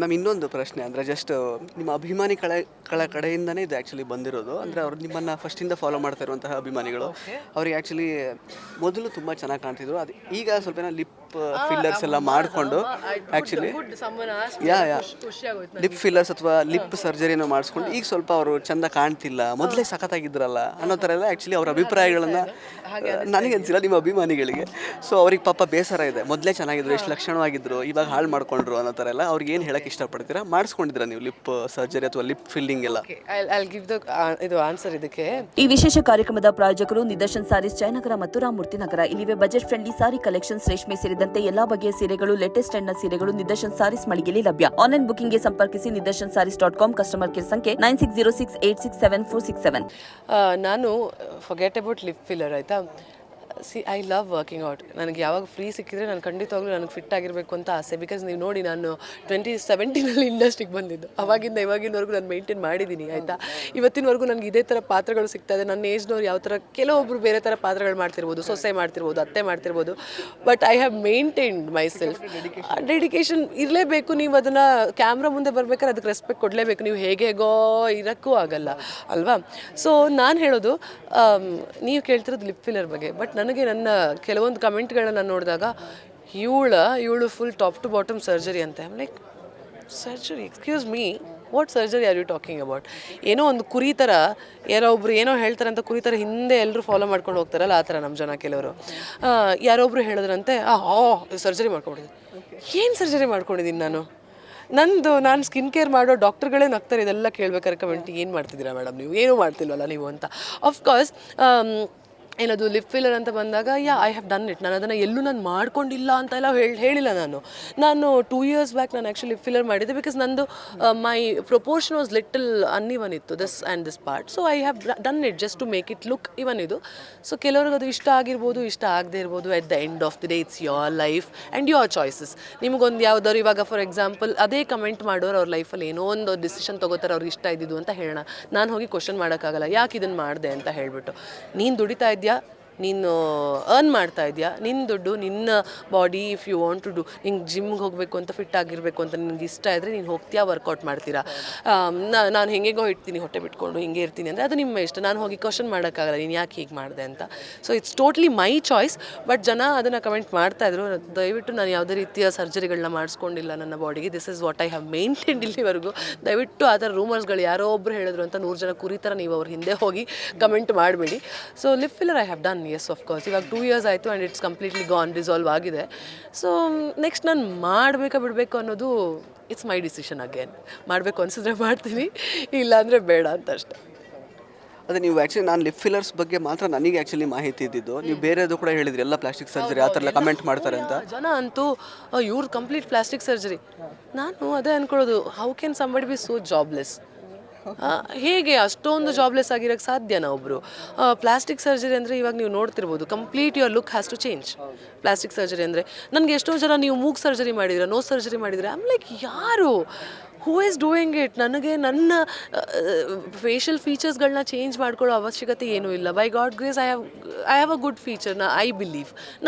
Ma'am ಇನ್ನೊಂದು ಪ್ರಶ್ನೆ ಅಂದರೆ ಜಸ್ಟ್ ನಿಮ್ಮ ಕಡೆಯಿಂದನೇ ಇದು ಆ್ಯಕ್ಚುಲಿ ಬಂದಿರೋದು. ಅಂದರೆ ಅವ್ರು ನಿಮ್ಮನ್ನು ಫಸ್ಟಿಂದ ಫಾಲೋ ಮಾಡ್ತಾ ಇರುವಂತಹ ಅಭಿಮಾನಿಗಳು. ಓಕೆ. ಅವ್ರಿಗೆ ಆ್ಯಕ್ಚುಲಿ ಮೊದಲು ತುಂಬ ಚೆನ್ನಾಗಿ ಕಾಣ್ತಿದ್ರು. ಅದು ಈಗ ಸ್ವಲ್ಪ ಲಿಪ್ ಫಿಲ್ಲರ್ಸ್ ಎಲ್ಲ ಮಾಡಿಕೊಂಡು ಆ್ಯಕ್ಚುಲಿ ಯಾ ಲಿಪ್ ಫಿಲ್ಲರ್ಸ್ ಅಥವಾ ಲಿಪ್ ಸರ್ಜರಿನ ಮಾಡಿಸ್ಕೊಂಡು ಈಗ ಸ್ವಲ್ಪ ಅವರು ಚೆಂದ ಕಾಣ್ತಿಲ್ಲ, ಮೊದಲೇ ಸಖತ್ತಾಗಿದ್ರಲ್ಲ ಅನ್ನೋ ಥರ ಎಲ್ಲ ಆ್ಯಕ್ಚುಲಿ ಅವ್ರ ಅಭಿಪ್ರಾಯಗಳನ್ನು ನನಗೆ ಅನಿಸಿಲ್ಲ, ನಿಮ್ಮ ಅಭಿಮಾನಿಗಳಿಗೆ. ಸೊ ಅವ್ರಿಗೆ ಪಾಪ ಬೇಸರ ಇದೆ, ಮೊದಲೇ ಚೆನ್ನಾಗಿದ್ರು, ಎಷ್ಟು ಲಕ್ಷಣವಾಗಿದ್ರು, ಇವಾಗ ಹಾಳು ಮಾಡ್ಕೊಂಡ್ರು ಅನ್ನೋ ಥರ ಎಲ್ಲ. ಅವ್ರಿಗೆ ಏನು ಹೇಳಕ್ಕೆ ಇಷ್ಟಪಡ್ತೀರಾ? ಮಾಡಿಸ್ಕೊಂಡಿದ್ದೀರಾ ನೀವು ಲಿಪ್ ಸರ್ಜರಿ ಅಥವಾ ಲಿಪ್ ಫಿಲ್ಲಿಂಗ್ ಎಲ್ಲ? I'll give the ಇದು ಆನ್ಸರ್ ಇದಕ್ಕೆ. ಈ ವಿಶೇಷ ಕಾರ್ಯಕ್ರಮದ ಪ್ರಾಯೋಜಕರು ನಿದರ್ಶನ್ ಸಾರೀಸ್ ಜಯನಗರ ಮತ್ತು ರಾಮಮೂರ್ತಿ ನಗರ. ಇಲ್ಲಿವೆ ಬಜೆಟ್ ಫ್ರೆಂಡ್ಲಿ ಸಾರಿ ಕಲೆಕ್ಷನ್ಸ್, ರೇಷ್ಮೆ ಸೇರಿದಂತೆ ಎಲ್ಲಾ ಬಗೆಯ ಸೀರೆಗಳು, ಲೇಟೆಸ್ಟ್ ಟ್ರೆಂಡ್ನ ಸೀರೆಗಳು ನಿದರ್ಶನ್ ಸಾರೀಸ್ ಮಳಿಗೆಯಲ್ಲಿ ಲಭ್ಯ. ಆನ್ಲೈನ್ ಬುಕಿಂಗ್ಗೆ ಸಂಪರ್ಕಿಸಿ ನಿದರ್ಶನ್ ಸಾರೀಸ್.com, ಕಸ್ಟಮರ್ ಕೇರ್ ಸಂಖ್ಯೆ 9606867467. ನಾನು ಫರ್ಗೆಟ್ ಅಬೌಟ್ ಲಿಪ್ ಫಿಲ್ಲರ್ ಆಯಿತಾ. I love working out. ನನಗೆ ಯಾವಾಗ ಫ್ರೀ ಸಿಕ್ಕಿದ್ರೆ ನಾನು ಖಂಡಿತವಾಗ್ಲೂ ನನಗೆ ಫಿಟ್ ಆಗಿರಬೇಕು ಅಂತ ಆಸೆ. ಬಿಕಾಸ್ ನೀವು ನೋಡಿ, ನಾನು 2017 ಇಂಡಸ್ಟ್ರಿಗೆ ಬಂದಿದ್ದು. ಅವಾಗಿಂದ ಇವಾಗಿನವರೆಗೂ ನಾನು ಮೇಂಟೈನ್ ಮಾಡಿದ್ದೀನಿ ಆಯಿತಾ. ಇವತ್ತಿನವರೆಗೂ ನನಗೆ ಇದೇ ಥರ ಪಾತ್ರಗಳು ಸಿಗ್ತಾ ಇದೆ. ನನ್ನ ಏಜ್ನವ್ರು ಯಾವ ಥರ, ಕೆಲವೊಬ್ಬರು ಬೇರೆ ಥರ ಪಾತ್ರಗಳು ಮಾಡ್ತಿರ್ಬೋದು, ಸೊಸೆ ಮಾಡ್ತಿರ್ಬೋದು, ಅತ್ತೆ ಮಾಡ್ತಿರ್ಬೋದು. But I have maintained myself. Dedication ಇರಲೇಬೇಕು. ನೀವು ಅದನ್ನು ಕ್ಯಾಮ್ರಾ ಮುಂದೆ ಬರ್ಬೇಕಾದ್ರೆ ಅದಕ್ಕೆ ರೆಸ್ಪೆಕ್ಟ್ ಕೊಡಲೇಬೇಕು. ನೀವು ಹೇಗೋ ಇರೋಕ್ಕೂ ಆಗಲ್ಲ ಅಲ್ವಾ. ಸೊ ನಾನು ಹೇಳೋದು, ನೀವು ಕೇಳ್ತಿರೋದು ಲಿಪ್ ಫಿಲ್ಲರ್ ಬಗ್ಗೆ. ಬಟ್ ನನಗೆ ನನ್ನ ಕೆಲವೊಂದು ಕಮೆಂಟ್ಗಳನ್ನ ನೋಡಿದಾಗ, ಇವಳು full top to bottom surgery ಅಂತ. I'm like, surgery? Excuse me, what surgery are you talking about? ಏನೋ ಒಂದು ಕುರಿ ಥರ ಯಾರೋ ಒಬ್ರು ಏನೋ ಹೇಳ್ತಾರೆ ಅಂತ ಕುರಿ ಥರ ಹಿಂದೆ ಎಲ್ಲರೂ ಫಾಲೋ ಮಾಡ್ಕೊಂಡು ಹೋಗ್ತಾರಲ್ಲ, ಆ ಥರ ನಮ್ಮ ಜನ ಕೆಲವರು. ಯಾರೊಬ್ರು ಹೇಳಿದ್ರಂತೆ, ಸರ್ಜರಿ ಮಾಡ್ಕೊಂಡಿದ್ದೀನಿ. ಏನು ಸರ್ಜರಿ ಮಾಡ್ಕೊಂಡಿದ್ದೀನಿ ನಾನು ಸ್ಕಿನ್ ಕೇರ್ ಮಾಡೋ ಡಾಕ್ಟರ್ಗಳೇ ನಗ್ತಾರೆ ಇದೆಲ್ಲ ಕೇಳ್ಬೇಕಾದ್ರೆ ಕಮೆಂಟ್. ಏನು ಮಾಡ್ತಿದ್ದೀರಾ ಮೇಡಮ್ ನೀವು, ಏನೂ ಮಾಡ್ತಿಲ್ವಲ್ಲ ನೀವು ಅಂತ. ಅಫ್ಕೋರ್ಸ್ ಏನದು ಲಿಪ್ ಫಿಲ್ಲರ್ ಅಂತ ಬಂದಾಗ, ಐ ಹ್ಯಾವ್ ಡನ್ ಇಟ್. ನಾನು ಅದನ್ನು ಎಲ್ಲೂ ಮಾಡ್ಕೊಂಡಿಲ್ಲ ಅಂತೆಲ್ಲ ಹೇಳಿಲ್ಲ. ನಾನು 2 years ಬ್ಯಾಕ್ ನಾನು ಆ್ಯಕ್ಚುಲಿ ಲಿಪ್ ಫಿಲ್ಲರ್ ಮಾಡಿದ್ದೆ. ಬಿಕಾಸ್ ನಂದು my proportion was little uneven ಇತ್ತು, this and this part. So I have done it just to make it look even ಇದು. ಸೊ ಕೆಲವ್ರಿಗೆ ಅದು ಇಷ್ಟ ಆಗಿರ್ಬೋದು, ಇಷ್ಟ ಆಗದೆ ಇರ್ಬೋದು. At the end of the day it's your life and your choices. ನಿಮಗೊಂದು ಯಾವ್ದಾದ್ರು ಇವಾಗ ಫಾರ್ ಎಕ್ಸಾಂಪಲ್ ಅದೇ ಕಮೆಂಟ್ ಮಾಡೋರು ಅವ್ರ ಲೈಫಲ್ಲಿ ಏನೋ ಒಂದು ಡಿಸಿಷನ್ ತೊಗೋತಾರೆ, ಅವ್ರಿಗೆ ಇಷ್ಟ ಇದ್ದಿದ್ದು ಅಂತ ಹೇಳೋಣ. ನಾನು ಹೋಗಿ ಕ್ವಶನ್ ಮಾಡೋಕ್ಕಾಗಲ್ಲ, ಯಾಕೆ ಇದನ್ನು ಮಾಡಿದೆ ಅಂತ ಹೇಳಿಬಿಟ್ಟು. ನೀನು ದುಡಿತಾ ಇದೆಯಾ, ನೀನು ಅರ್ನ್ ಮಾಡ್ತಾ ಇದೆಯಾ, ನಿನ್ನ ದುಡ್ಡು, ನಿನ್ನ body. If you want to do, ನಿಂಗೆ ಜಿಮ್ಗೆ ಹೋಗಬೇಕು ಅಂತ, ಫಿಟ್ ಆಗಿರಬೇಕು ಅಂತ ನಿನ್ಗೆ ಇಷ್ಟ ಇದ್ದರೆ ನೀನು ಹೋಗ್ತೀಯಾ, ವರ್ಕೌಟ್ ಮಾಡ್ತೀರಾ. ನಾನು ಹೆಂಗೆಗೋ ಇಡ್ತೀನಿ, ಹೊಟ್ಟೆ ಬಿಟ್ಕೊಂಡು ಹಿಂಗೆ ಇರ್ತೀನಿ ಅಂದರೆ ಅದು ನಿಮ್ಮ ಇಷ್ಟ. ನಾನು ಹೋಗಿ ಕ್ವಶನ್ ಮಾಡೋಕ್ಕಾಗಲ್ಲ ನೀನು ಯಾಕೆ ಹೀಗೆ ಮಾಡಿದೆ ಅಂತ. So it's totally my choice. But ಜನ ಅದನ್ನು ಕಮೆಂಟ್ ಮಾಡ್ತಾಯಿದ್ರು. ದಯವಿಟ್ಟು ನಾನು ಯಾವುದೇ ರೀತಿಯ ಸರ್ಜರಿಗಳನ್ನ ಮಾಡಿಸ್ಕೊಂಡಿಲ್ಲ ನನ್ನ ಬಾಡಿಗೆ. This is what I have maintained ಇಲ್ಲಿವರೆಗೂ. ದಯವಿಟ್ಟು ಆ ಥರ ರೂಮರ್ಸ್ಗಳು ಯಾರೋ ಒಬ್ಬರು ಹೇಳಿದ್ರು ಅಂತ 100 ಜನ ಕುರಿ ಥರ ನೀವು ಅವ್ರ ಹಿಂದೆ ಹೋಗಿ ಕಮೆಂಟ್ ಮಾಡಬೇಡಿ. So lip filler I have done, yes of course. ಇವಾಗ 2 years ಆಯಿತು and it's completely gone, resolve ಆಗಿದೆ. ಸೊ ನೆಕ್ಸ್ಟ್ ನಾನು ಮಾಡಬೇಕಾ ಬಿಡಬೇಕು ಅನ್ನೋದು ಇಟ್ಸ್ ಮೈ ಡಿಸಿಷನ್. ಅಗೇನ್ ಮಾಡಬೇಕು ಅನಿಸಿದ್ರೆ ಮಾಡ್ತೀನಿ, ಇಲ್ಲ ಅಂದರೆ ಬೇಡ ಅಂತ ಅಷ್ಟೆ. ಅದೇ ನೀವು ಆ್ಯಕ್ಚುಲಿ, ನಾನು ಲಿಪ್ ಫಿಲ್ಲರ್ಸ್ ಬಗ್ಗೆ ಮಾತ್ರ ನನಗೆ ಆ್ಯಕ್ಚುಲಿ ಮಾಹಿತಿ ಇದ್ದಿದ್ದು. ನೀವು ಬೇರೆದು ಕೂಡ ಹೇಳಿದ್ರಿ, ಎಲ್ಲ ಪ್ಲಾಸ್ಟಿಕ್ ಸರ್ಜರಿ ಆ ಥರ ಎಲ್ಲ ಕಮೆಂಟ್ ಮಾಡ್ತಾರೆ ಅಂತ. ಜನ ಅಂತೂ ಇವ್ರು ಕಂಪ್ಲೀಟ್ ಪ್ಲಾಸ್ಟಿಕ್ ಸರ್ಜರಿ. ನಾನು ಅದೇ ಅಂದ್ಕೊಳ್ಳೋದು, how can somebody be so jobless? ಹೇಗೆ ಅಷ್ಟೊಂದು ಜಾಬ್ಲೆಸ್ ಆಗಿರೋಕ್ಕೆ ಸಾಧ್ಯನಾ ಒಬ್ಬರು? ಪ್ಲಾಸ್ಟಿಕ್ ಸರ್ಜರಿ ಅಂದರೆ ಇವಾಗ ನೀವು ನೋಡ್ತಿರ್ಬೋದು, complete your look has to change. Plastic surgery ಅಂದರೆ ನನಗೆ ಎಷ್ಟೊಂದು ಜನ, ನೀವು ಮೂಗ್ ಸರ್ಜರಿ ಮಾಡಿದ್ರೆ, ನೋಸ್ ಸರ್ಜರಿ ಮಾಡಿದರೆ, ಐಮ್ ಲೈಕ್, ಯಾರು, ಹೂ ಈಸ್ ಡೂಯಿಂಗ್ ಇಟ್? ನನಗೆ ನನ್ನ ಫೇಶಿಯಲ್ ಫೀಚರ್ಸ್ಗಳನ್ನ ಚೇಂಜ್ ಮಾಡ್ಕೊಳ್ಳೋ ಅವಶ್ಯಕತೆ ಏನೂ ಇಲ್ಲ. By god grace I have a good feature, I believe.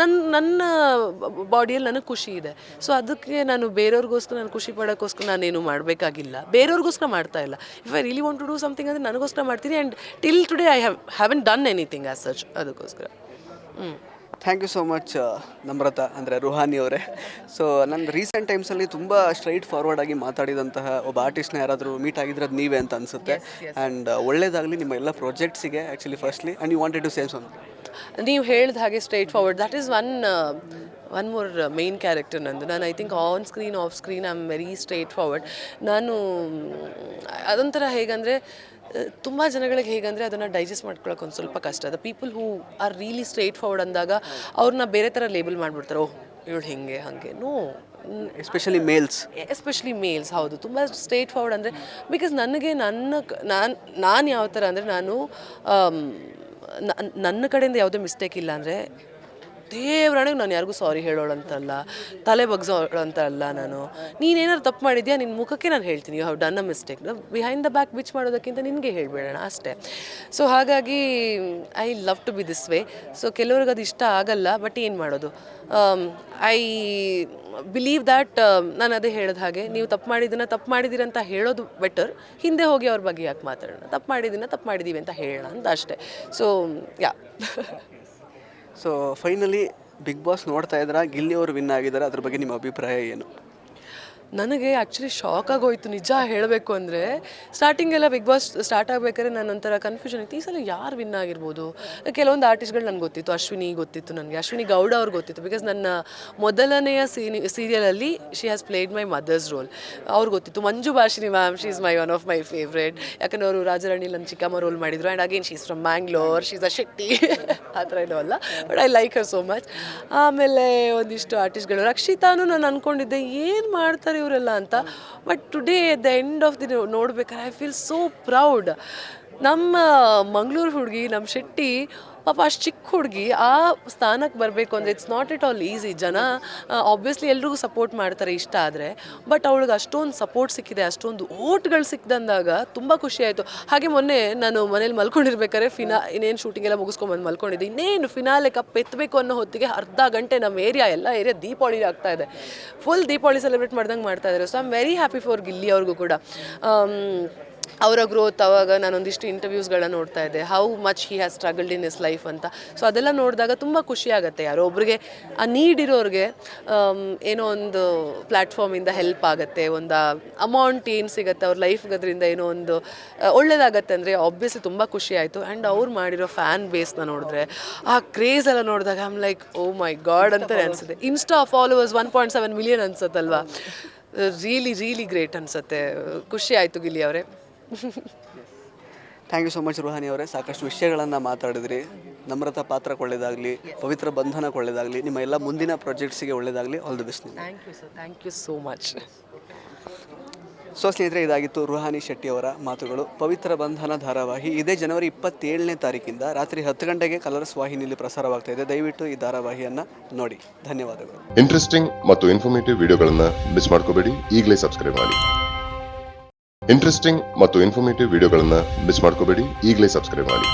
ನನ್ನ ಬಾಡಿಯಲ್ಲಿ ನನಗೆ ಖುಷಿ ಇದೆ. ಸೊ ಅದಕ್ಕೆ ನಾನು ಬೇರೆಯವ್ರಿಗೋಸ್ಕರ ನಾನು ಖುಷಿ ಪಡೋಕ್ಕೋಸ್ಕರ ನಾನೇನು ಮಾಡಬೇಕಾಗಿಲ್ಲ, ಬೇರೆಯವ್ರಿಗೋಸ್ಕರ ಮಾಡ್ತಾ ಇಲ್ಲ. If I really want to do something ಅಂದರೆ ನನಗೋಸ್ಕರ ಮಾಡ್ತೀನಿ. And till today I haven't done anything as such ಅದಕ್ಕೋಸ್ಕರ. Thank you so much Namrata, ಅಂದರೆ ರುಹಾನಿ ಅವರೇ. ಸೊ ನನ್ನ ರೀಸೆಂಟ್ ಟೈಮ್ಸಲ್ಲಿ ತುಂಬ ಸ್ಟ್ರೈಟ್ ಫಾರ್ವರ್ಡ್ ಆಗಿ ಮಾತಾಡಿದಂತಹ ಒಬ್ಬ ಆರ್ಟಿಸ್ಟ್ನ ಯಾರಾದರೂ ಮೀಟ್ ಆಗಿದ್ರೆ ಅದು ನೀವೇ ಅಂತ ಅನಿಸುತ್ತೆ. ಆ್ಯಂಡ್ ಒಳ್ಳೇದಾಗಲಿ ನಿಮ್ಮ ಎಲ್ಲ ಪ್ರಾಜೆಕ್ಟ್ಸಿಗೆ actually firstly. And you wanted to same something. ನೀವು ಹೇಳಿದ ಹಾಗೆ straightforward, that is one more main character ನಂದು. ನಾನು I think on screen, off screen I am very straightforward. ನಾನು ಅದೊಂಥರ ಹೇಗಂದರೆ, ತುಂಬ ಜನಗಳಿಗೆ ಹೇಗಂದರೆ ಅದನ್ನು ಡೈಜೆಸ್ಟ್ ಮಾಡ್ಕೊಳ್ಳೋಕೆ ಒಂದು ಸ್ವಲ್ಪ ಕಷ್ಟ. The people who are really straight forward ಅಂದಾಗ ಅವ್ರನ್ನ ಬೇರೆ ಥರ ಲೇಬಲ್ ಮಾಡಿಬಿಡ್ತಾರೆ. ಓಹ್ ಇವಳು ಹಿಂಗೆ ಹಾಗೆ. ನೋ, ಎಸ್ಪೆಷಲಿ ಮೇಲ್ಸ್ ಹೌದು, ತುಂಬ ಸ್ಟ್ರೈಟ್ ಫಾರ್ವರ್ಡ್ ಅಂದರೆ. ಬಿಕಾಸ್ ನನಗೆ ನಾನು ಯಾವ ಥರ ಅಂದರೆ, ನಾನು ನನ್ನ ಕಡೆಯಿಂದ ಯಾವುದೇ ಮಿಸ್ಟೇಕ್ ಇಲ್ಲ ಅಂದರೆ ದೇವ್ರಣೆಗೆ ನಾನು ಯಾರಿಗೂ ಸಾರಿ ಹೇಳೋಳಂತಲ್ಲ, ತಲೆ ಬಗ್ಸೋಳಂತ ಅಲ್ಲ ನಾನು. ನೀನೇನಾದ್ರು ತಪ್ಪು ಮಾಡಿದ್ಯಾ ನಿನ್ನ ಮುಖಕ್ಕೆ ನಾನು ಹೇಳ್ತೀನಿ, you have done a mistake. Behind the back bitch ಮಾಡೋದಕ್ಕಿಂತ ನಿನಗೆ ಹೇಳ್ಬೇಡೋಣ ಅಷ್ಟೇ. ಸೊ ಹಾಗಾಗಿ I love to be this way. So ಕೆಲವ್ರಿಗೆ ಅದು ಇಷ್ಟ ಆಗಲ್ಲ, ಬಟ್ ಏನು ಮಾಡೋದು. ಐ ಬಿಲೀವ್ ದ್ಯಾಟ್ ನಾನು ಅದೇ ಹೇಳಿದ ಹಾಗೆ, ನೀವು ತಪ್ಪು ಮಾಡಿದ್ದೀರಂತ ಹೇಳೋದು ಬೆಟರ್. ಹಿಂದೆ ಹೋಗಿ ಅವ್ರ ಬಗ್ಗೆ ಯಾಕೆ ಮಾತಾಡೋಣ, ತಪ್ಪು ಮಾಡಿದ್ದೀವಿ ಅಂತ ಹೇಳೋಣ ಅಂತ ಅಷ್ಟೇ. So yeah. So finally Bigg Boss ನೋಡ್ತಾ ಇದ್ದೀರಾ, ಗಿಲ್ಲಿ ಅವರು ವಿನ್ ಆಗಿದ್ದಾರೆ, ಅದ್ರ ಬಗ್ಗೆ ನಿಮ್ಮ ಅಭಿಪ್ರಾಯ ಏನು? ನನಗೆ ಆ್ಯಕ್ಚುಲಿ ಶಾಕ್ ಆಗೋಯ್ತು ನಿಜ ಹೇಳಬೇಕು ಅಂದರೆ. ಸ್ಟಾರ್ಟಿಂಗೆಲ್ಲ ಬಿಗ್ ಬಾಸ್ ಸ್ಟಾರ್ಟ್ ಆಗಬೇಕಾದ್ರೆ ನಾನು ಒಂಥರ ಕನ್ಫ್ಯೂಷನ್ ಇತ್ತು, ಈ ಸಲ ಯಾರು ವಿನ್ ಆಗಿರ್ಬೋದು. ಕೆಲವೊಂದು ಆರ್ಟಿಸ್ಟ್ಗಳು ನನಗೆ ಗೊತ್ತಿತ್ತು, ಅಶ್ವಿನಿ ಗೊತ್ತಿತ್ತು ನನಗೆ, ಅಶ್ವಿನಿ ಗೌಡ ಅವ್ರು ಗೊತ್ತಿತ್ತು. ಬಿಕಾಸ್ ನನ್ನ ಮೊದಲನೆಯ ಸೀರಿಯಲಲ್ಲಿ she has played my mother's role, ಅವ್ರು ಗೊತ್ತಿತ್ತು. Manju Bhashini ma'am, she is my one of my favourite. ಯಾಕಂದರೆ ಅವರು ರಾಜರಾಣಿ ನನ್ನ ಚಿಕ್ಕಮ್ಮ ರೋಲ್ ಮಾಡಿದ್ರು. And again she is from Mangalore, she is a Shetty ಆ ಥರ ಏನೂ ಅಲ್ಲ, but I like her so much. ಆಮೇಲೆ ಒಂದಿಷ್ಟು ಆರ್ಟಿಸ್ಟ್ಗಳು, ರಕ್ಷಿತಾನು ನಾನು ಅಂದ್ಕೊಂಡಿದ್ದೆ ಏನು ಮಾಡ್ತಾರೆ ಇವರೆಲ್ಲ ಅಂತ. But today at the end of the ನೋಡ್ಬೇಕಾದ್ರೆ ಐ ಫೀಲ್ ಸೋ ಪ್ರೌಡ್. ನಮ್ಮ ಮಂಗಳೂರು ಹುಡುಗಿ, ನಮ್ಮ ಶೆಟ್ಟಿ ಪಾಪ ಅಷ್ಟು ಚಿಕ್ಕ ಹುಡುಗಿ ಆ ಸ್ಥಾನಕ್ಕೆ ಬರಬೇಕು ಅಂದರೆ it's not it all easy. ಜನ ಆಬ್ವಿಯಸ್ಲಿ ಎಲ್ರಿಗೂ ಸಪೋರ್ಟ್ ಮಾಡ್ತಾರೆ ಇಷ್ಟ ಆದರೆ, ಬಟ್ ಅವಳಿಗೆ ಅಷ್ಟೊಂದು ಸಪೋರ್ಟ್ ಸಿಕ್ಕಿದೆ, ಅಷ್ಟೊಂದು ಓಟ್ಗಳು ಸಿಕ್ಕಿದಂದಾಗ ತುಂಬ ಖುಷಿ ಆಯಿತು. ಹಾಗೆ ಮೊನ್ನೆ ನಾನು ಮನೇಲಿ ಮಲ್ಕೊಂಡಿರ್ಬೇಕಾದ್ರೆ ಇನ್ನೇನು ಶೂಟಿಂಗೆಲ್ಲ ಮುಗಿಸ್ಕೊಂಬಂದು ಮಲ್ಕೊಂಡಿದ್ದೆ. ಇನ್ನೇನು ಫಿನಾಲೆ ಕಪ್ ಎತ್ತಬೇಕು ಅನ್ನೋ ಹೊತ್ತಿಗೆ ಅರ್ಧ ಗಂಟೆ ನಮ್ಮ ಎಲ್ಲ ಏರಿಯಾ ದೀಪಾವಳಿ ಆಗ್ತಾ ಇದೆ, ಫುಲ್ ದೀಪಾವಳಿ ಸೆಲೆಬ್ರೇಟ್ ಮಾಡ್ದಂಗೆ ಮಾಡ್ತಾ ಇದ್ದಾರೆ. So I am very happy for Gilli ಅವ್ರಿಗೂ ಕೂಡ. ಅವರ ಗ್ರೋತ್, ಅವಾಗ ನಾನೊಂದಿಷ್ಟು ಇಂಟರ್ವ್ಯೂಸ್ಗಳನ್ನ ನೋಡ್ತಾ ಇದ್ದೆ, how much he has struggled in is life ಅಂತ. ಸೊ ಅದೆಲ್ಲ ನೋಡಿದಾಗ ತುಂಬ ಖುಷಿ ಆಗುತ್ತೆ. ಯಾರೋ ಒಬ್ರಿಗೆ ಆ ನೀಡ್ ಇರೋರಿಗೆ ಏನೋ ಒಂದು ಪ್ಲ್ಯಾಟ್ಫಾರ್ಮಿಂದ ಹೆಲ್ಪ್ ಆಗುತ್ತೆ, ಒಂದು ಅಮೌಂಟ್ ಏನು ಸಿಗುತ್ತೆ ಅವ್ರ ಲೈಫ್ಗೆ, ಅದರಿಂದ ಏನೋ ಒಂದು ಒಳ್ಳೇದಾಗತ್ತೆ ಅಂದರೆ ಆಬ್ವಿಯಸ್ಲಿ ತುಂಬ ಖುಷಿ ಆಯಿತು. ಆ್ಯಂಡ್ ಅವ್ರು ಮಾಡಿರೋ ಫ್ಯಾನ್ ಬೇಸ್ನ ನೋಡಿದ್ರೆ, ಆ ಕ್ರೇಜ್ ಎಲ್ಲ ನೋಡಿದಾಗ I am like oh my god ಅಂತಲೇ ಅನಿಸುತ್ತೆ. ಇನ್ಸ್ಟಾ ಫಾಲೋವರ್ಸ್ 1.7 ಮಿಲಿಯನ್ ಅನ್ಸುತ್ತಲ್ವಾ. ರಿಯಲಿ ಗ್ರೇಟ್ ಅನಿಸುತ್ತೆ. ಖುಷಿ ಆಯಿತು ಗಿಲ್ಲಿ ಅವರೇ. Thank you so much Ruhani ಅವರೇ, ಸಾಕಷ್ಟು ವಿಷಯಗಳನ್ನು ಮಾತಾಡಿದ್ರಿ. ನಮ್ರತಾ ಪಾತ್ರಕ್ಕೆ ಒಳ್ಳೆಯದಾಗಲಿ, ಪವಿತ್ರ ಬಂಧನಕ್ಕೆ ಒಳ್ಳೆಯದಾಗಲಿ, ನಿಮ್ಮ ಎಲ್ಲ ಮುಂದಿನ ಪ್ರಾಜೆಕ್ಟ್ಸಿಗೆ ಒಳ್ಳೆಯದಾಗಲಿ. All the best. Thank you sir, thank you so much. So ಸ್ನೇಹಿತರೆ, ಇದಾಗಿತ್ತು ರುಹಾನಿ ಶೆಟ್ಟಿ ಅವರ ಮಾತುಗಳು. ಪವಿತ್ರ ಬಂಧನ ಧಾರಾವಾಹಿ ಇದೇ ಜನವರಿ 27ನೇ ತಾರೀಕಿಂದ ರಾತ್ರಿ 10 ಗಂಟೆಗೆ ಕಲರ್ಸ್ ವಾಹಿನಿಯಲ್ಲಿ ಪ್ರಸಾರವಾಗ್ತಾ ಇದೆ. ದಯವಿಟ್ಟು ಈ ಧಾರಾವಾಹಿಯನ್ನು ನೋಡಿ. ಧನ್ಯವಾದಗಳು. ಇಂಟ್ರೆಸ್ಟಿಂಗ್ ಮತ್ತು ಇನ್ಫಾರ್ಮೇಟಿವ್ ವಿಡಿಯೋಗಳನ್ನು ಮಿಸ್ ಮಾಡ್ಕೋಬೇಡಿ, ಈಗಲೇ ಸಬ್ಸ್ಕ್ರೈಬ್ ಮಾಡಿ. ಇಂಟ್ರೆಸ್ಟಿಂಗ್ ಮತ್ತು ಇನ್ಫಾರ್ಮೇಟಿವ್ ವಿಡಿಯೋಗಳನ್ನು ಮಿಸ್ ಮಾಡ್ಕೋಬೇಡಿ, ಈಗಲೇ ಸಬ್ಸ್ಕ್ರೈಬ್ ಮಾಡಿ.